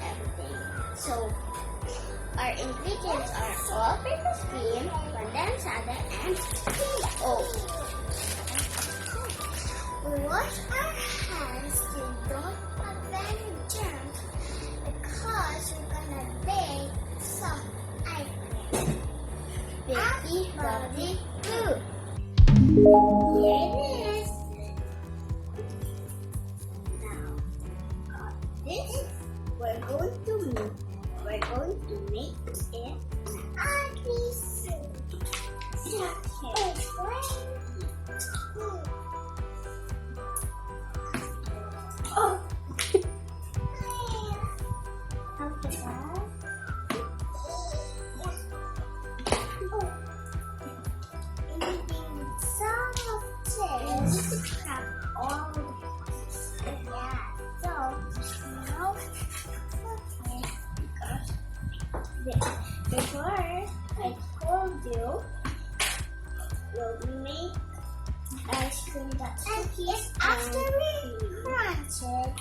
everything. So our ingredients are all-purpose cream, condensada, and oat. We wash our hands to don't have any germs because we're gonna bake some ice cream. Baby bubbly glue. Here it is. Now, this we're going to make it ugly soup. Oh. After that, anything some of this, have all the pieces. Yeah. So now, before I told you, we'll make ice cream that's cookies. After we crunch it,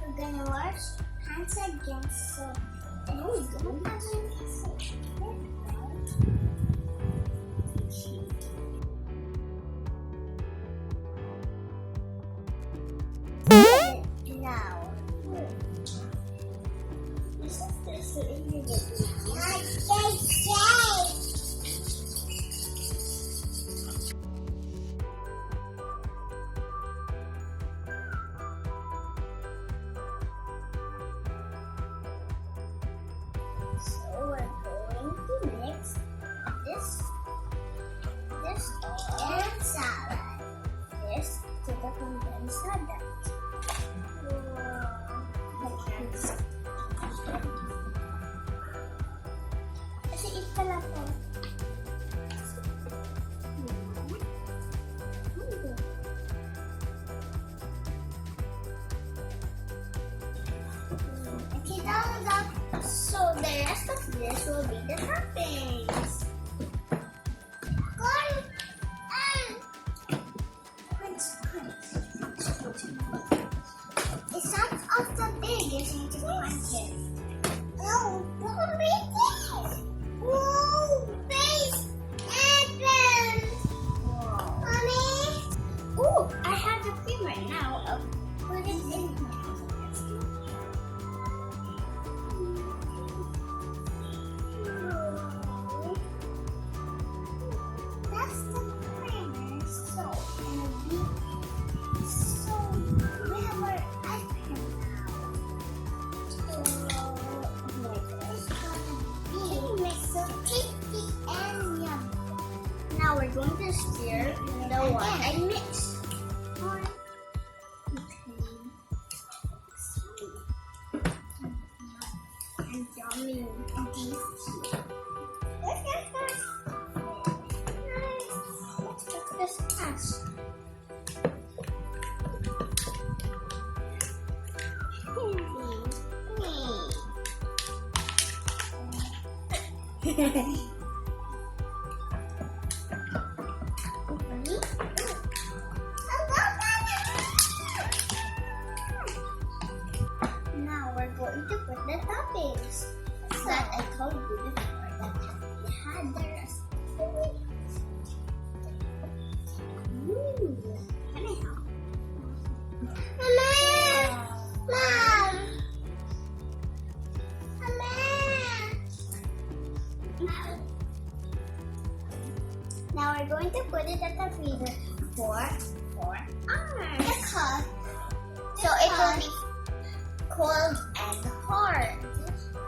we're gonna wash hands again. So no, we don't have any soap. Now, this is the ingredient. So we're going to mix this and salad. This to the condensada. Kasi ito lang po. Okay, now so the rest of this will be the toppings. It's not of the biggest into the market. No, don't make it. Whoa, face apples. Mommy. Oh, I have the cream right now. I'll put it in here. That's the creamer. So, we have our ice cream now. So tasty and yummy. Now we're going to stir the one I mixed. And yummy and tasty. Let's get this. Let's get this fast. Now we're going to put the toppings that I told you before that we had the rest. Can I help? Mama! Mom! Now we're going to put it at the freezer for 4 hours. Because so it will be cold and hard.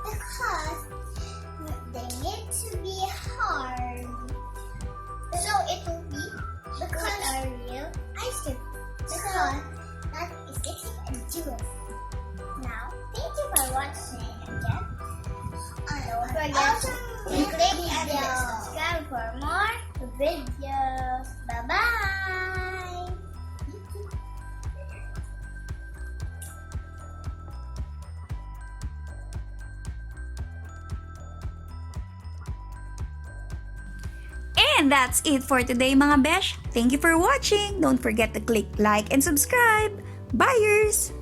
Because they need to be hard. So it will be because a real ice cream. Because that is getting a juice. Now, thank you for watching again. Don't forget to click and subscribe for more videos. Bye-bye! And that's it for today mga besh. Thank you for watching. Don't forget to click like and subscribe. Buyers!